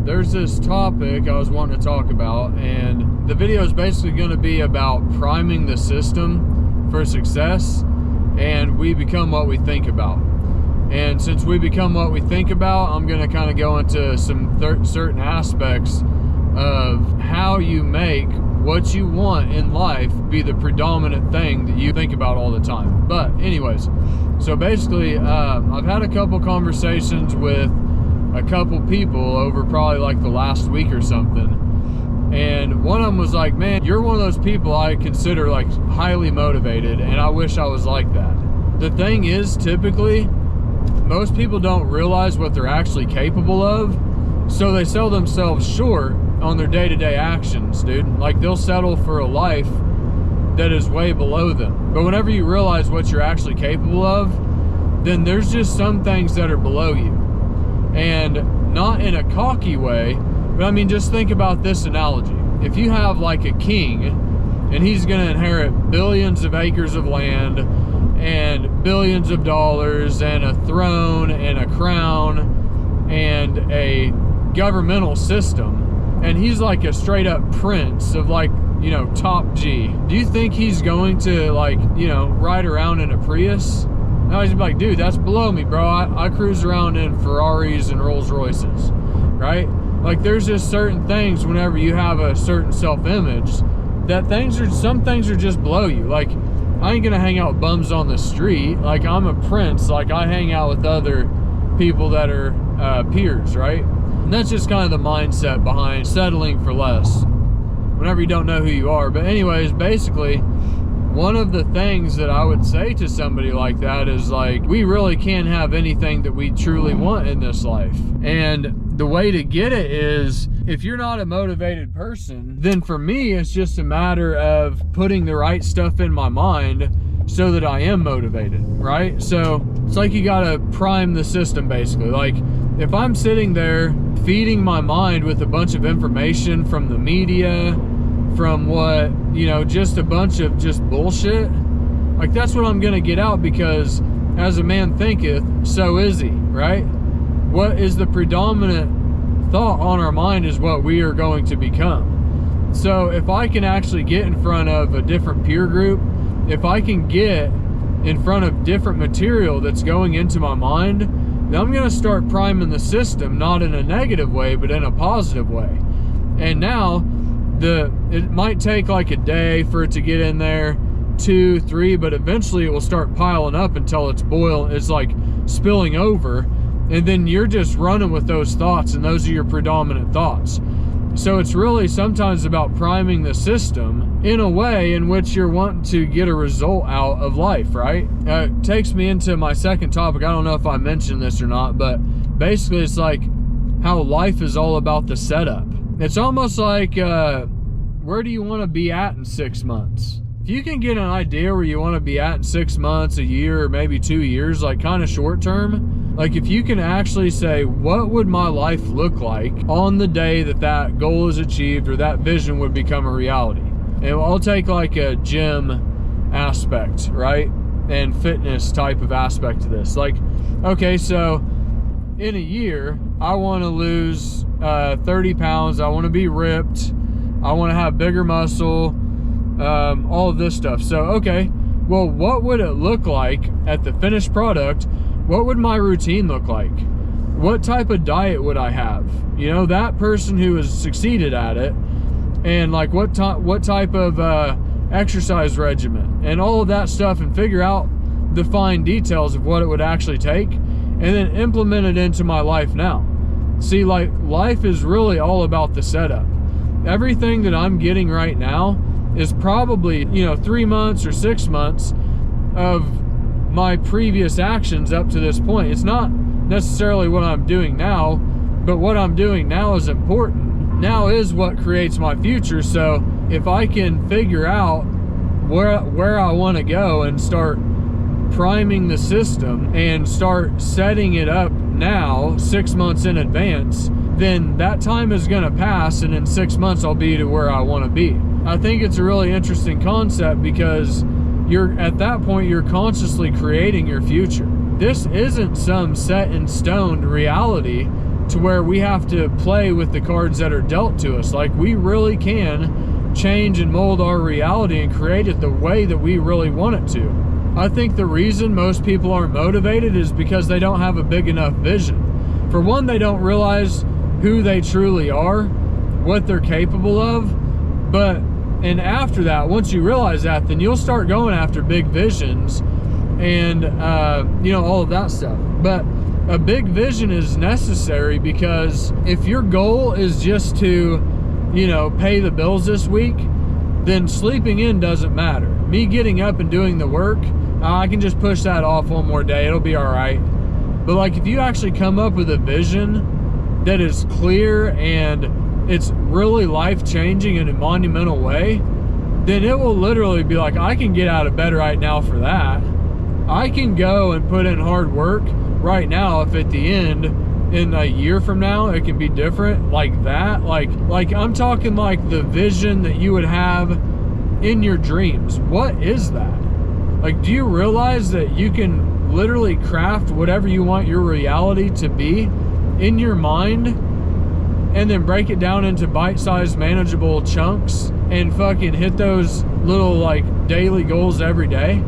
there's this topic I was wanting to talk about, and the video is basically going to be about priming the system for success, and we become what we think about. And since we become what we think about, I'm going to kind of go into some certain aspects of how you make what you want in life be the predominant thing that you think about all the time. But anyways, so basically, I've had a couple conversations with a couple people over probably like the last week or something. And one of them was like, man, you're one of those people I consider like highly motivated, and I wish I was like that. The thing is, typically, most people don't realize what they're actually capable of, so they sell themselves short on their day-to-day actions, dude. Like, they'll settle for a life that is way below them. But whenever you realize what you're actually capable of, then there's just some things that are below you. And not in a cocky way, but I mean, just think about this analogy. If you have like a king, and he's gonna inherit billions of acres of land, and billions of dollars, and a throne, and a crown, and a governmental system, and he's like a straight up prince of like, you know, top G. Do you think he's going to like, you know, ride around in a Prius? No, he's like, dude, that's below me, bro. I cruise around in Ferraris and Rolls Royces, right? Like, there's just certain things whenever you have a certain self-image that some things are just below you. Like, I ain't gonna hang out with bums on the street. Like, I'm a prince. Like, I hang out with other people that are peers, right? And that's just kind of the mindset behind settling for less whenever you don't know who you are. But anyways, basically, one of the things that I would say to somebody like that is like, we really can't have anything that we truly want in this life. And the way to get it is, if you're not a motivated person, then for me, it's just a matter of putting the right stuff in my mind so that I am motivated, right? So it's like you gotta prime the system, basically. Like, if I'm sitting there feeding my mind with a bunch of information from the media, from what, you know, just a bunch of just bullshit, like, that's what I'm gonna get out, because as a man thinketh, so is he, right? What is the predominant thought on our mind is what we are going to become. So if I can actually get in front of a different peer group, if I can get in front of different material that's going into my mind, then I'm gonna start priming the system, not in a negative way, but in a positive way. And now, it might take like a day for it to get in there, 2, 3, but eventually it will start piling up until it's like spilling over, and then you're just running with those thoughts, and those are your predominant thoughts. So it's really sometimes about priming the system in a way in which you're wanting to get a result out of life, right? It takes me into my second topic. I don't know if I mentioned this or not, but basically it's like how life is all about the setup. It's almost like, where do you want to be at in 6 months? If you can get an idea where you want to be at in 6 months, a year, or maybe 2 years, like kind of short term, like if you can actually say, what would my life look like on the day that that goal is achieved, or that vision would become a reality? And I'll take like a gym aspect, right? And fitness type of aspect to this. Like, okay, so in a year, I want to lose 30 pounds. I want to be ripped. I want to have bigger muscle, all of this stuff. So, okay, well, what would it look like at the finished product? What would my routine look like? What type of diet would I have? You know, that person who has succeeded at it, and like what type of exercise regimen, and all of that stuff, and figure out the fine details of what it would actually take, and then implement it into my life now. See, like, life is really all about the setup. Everything that I'm getting right now is probably, you know, 3 months or 6 months of my previous actions up to this point. It's not necessarily what I'm doing now, but what I'm doing now is important. Now is what creates my future. So if I can figure out where I want to go and start priming the system and start setting it up now 6 months in advance, then that time is going to pass, and in 6 months I'll be to where I want to be. I think it's a really interesting concept, because at that point you're consciously creating your future. This isn't some set in stone reality to where we have to play with the cards that are dealt to us. Like, we really can change and mold our reality and create it the way that we really want it to. I think the reason most people aren't motivated is because they don't have a big enough vision. For one, they don't realize who they truly are, what they're capable of. And after that, once you realize that, then you'll start going after big visions and all of that stuff. But a big vision is necessary, because if your goal is just to pay the bills this week, then sleeping in doesn't matter. Me getting up and doing the work, I can just push that off one more day, it'll be all right. But like, if you actually come up with a vision that is clear and it's really life-changing in a monumental way, then it will literally be like, I can get out of bed right now for that. I can go and put in hard work right now if at the end, in a year from now, it can be different like that. Like I'm talking like the vision that you would have in your dreams. What is that? Like, do you realize that you can literally craft whatever you want your reality to be in your mind, and then break it down into bite-sized manageable chunks and fucking hit those little like daily goals every day,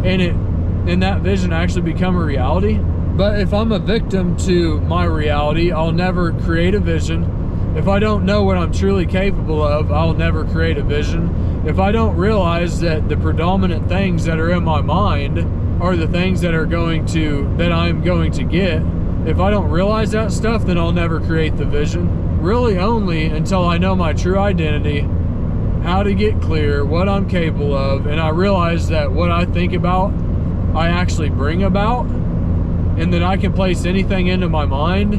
and that vision actually become a reality? But if I'm a victim to my reality, I'll never create a vision. If I don't know what I'm truly capable of, I'll never create a vision. If I don't realize that the predominant things that are in my mind are the things that I'm going to get, if I don't realize that stuff, then I'll never create the vision. Really only until I know my true identity, how to get clear, what I'm capable of, and I realize that what I think about, I actually bring about, and then I can place anything into my mind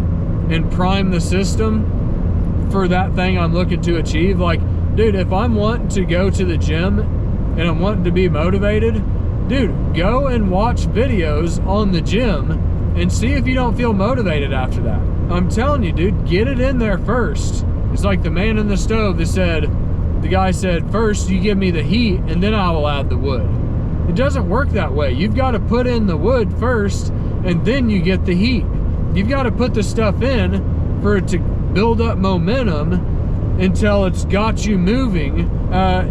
and prime the system for that thing I'm looking to achieve. Like, dude, if I'm wanting to go to the gym and I'm wanting to be motivated, dude, go and watch videos on the gym and see if you don't feel motivated after that. I'm telling you, dude, get it in there first. It's like the man in the stove that the guy said, first you give me the heat and then I will add the wood. It doesn't work that way. You've got to put in the wood first and then you get the heat. You've got to put the stuff in for it to build up momentum until it's got you moving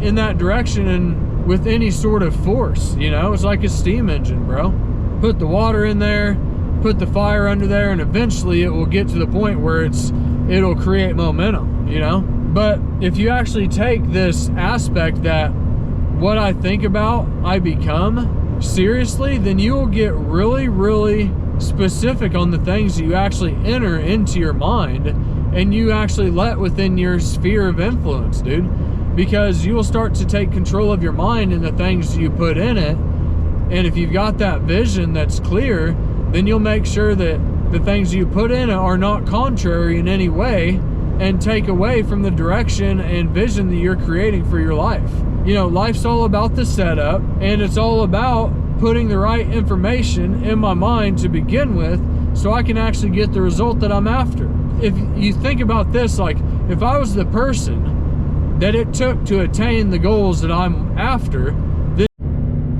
in that direction and with any sort of force. It's like a steam engine, bro. Put the water in there, put the fire under there, and eventually it will get to the point where it'll create momentum, But if you actually take this aspect that what I think about, I become, seriously, then you will get really, really specific on the things that you actually enter into your mind and you actually let within your sphere of influence, dude. Because you will start to take control of your mind and the things you put in it. And if you've got that vision that's clear, then you'll make sure that the things you put in it are not contrary in any way and take away from the direction and vision that you're creating for your life. Life's all about the setup, and it's all about putting the right information in my mind to begin with so I can actually get the result that I'm after. If you think about this, like, if I was the person that it took to attain the goals that I'm after,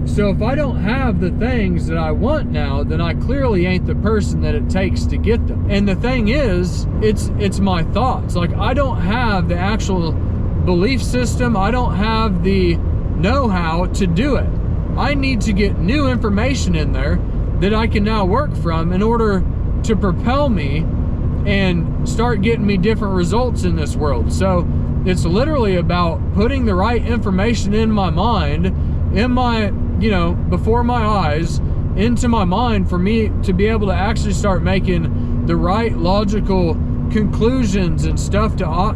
so if I don't have the things that I want now, then I clearly ain't the person that it takes to get them. And the thing is, it's my thoughts. Like, I don't have the actual belief system. I don't have the know-how to do it. I need to get new information in there that I can now work from in order to propel me and start getting me different results in this world. So it's literally about putting the right information in my mind, before my eyes, into my mind, for me to be able to actually start making the right logical conclusions and stuff to,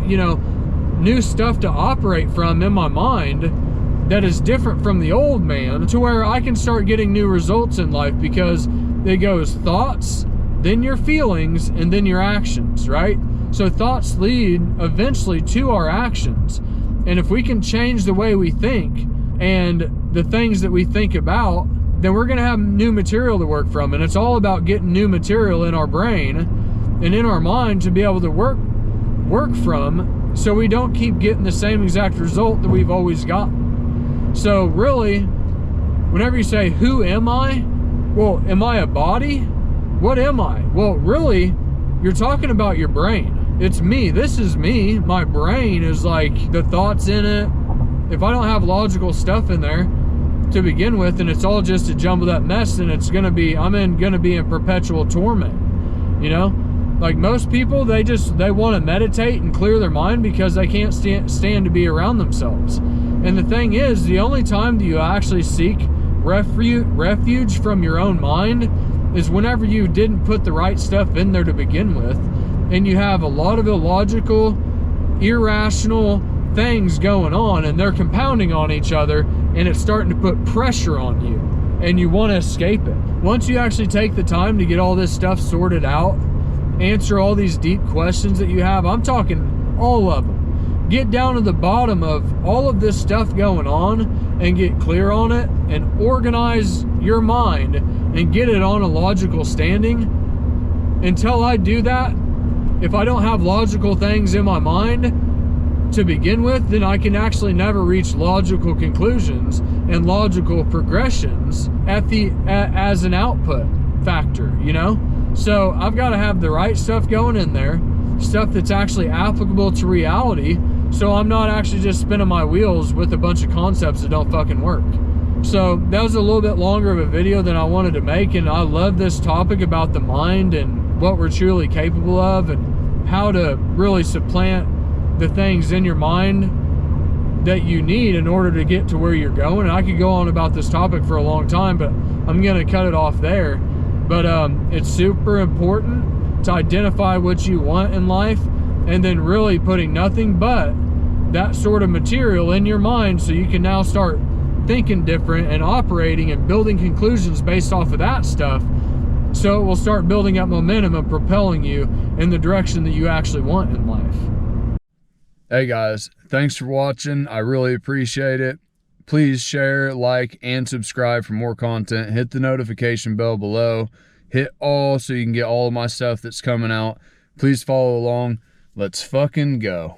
new stuff to operate from in my mind that is different from the old man, to where I can start getting new results in life, because it goes thoughts, then your feelings, and then your actions, right? So thoughts lead eventually to our actions. And if we can change the way we think and the things that we think about, then we're going to have new material to work from. And it's all about getting new material in our brain and in our mind to be able to work from, so we don't keep getting the same exact result that we've always gotten. So really, whenever you say, who am I? Well, am I a body? What am I? Well, really, you're talking about your brain. It's me. This is me. My brain is like the thoughts in it. If I don't have logical stuff in there to begin with, and it's all just a jumbled up mess, then it's gonna be, gonna be in perpetual torment. You know, like most people, they want to meditate and clear their mind because they can't stand to be around themselves. And the thing is, the only time that you actually seek refuge from your own mind is whenever you didn't put the right stuff in there to begin with, and you have a lot of illogical, irrational things going on, and they're compounding on each other, and it's starting to put pressure on you, and you want to escape it. Once you actually take the time to get all this stuff sorted out, answer all these deep questions that you have, I'm talking all of them, get down to the bottom of all of this stuff going on and get clear on it, and organize your mind and get it on a logical standing. Until I do that, if I don't have logical things in my mind to begin with, then I can actually never reach logical conclusions and logical progressions as an output factor, you know? So I've got to have the right stuff going in there, stuff that's actually applicable to reality, so I'm not actually just spinning my wheels with a bunch of concepts that don't fucking work. So that was a little bit longer of a video than I wanted to make, and I love this topic about the mind and what we're truly capable of, and how to really supplant the things in your mind that you need in order to get to where you're going. And I could go on about this topic for a long time, but I'm gonna cut it off there. But it's super important to identify what you want in life, and then really putting nothing but that sort of material in your mind, so you can now start thinking different and operating and building conclusions based off of that stuff, so it will start building up momentum and propelling you in the direction that you actually want in life. Hey guys, thanks for watching. I really appreciate it. Please share, like, and subscribe for more content. Hit the notification bell below. Hit all so you can get all of my stuff that's coming out. Please follow along. Let's fucking go.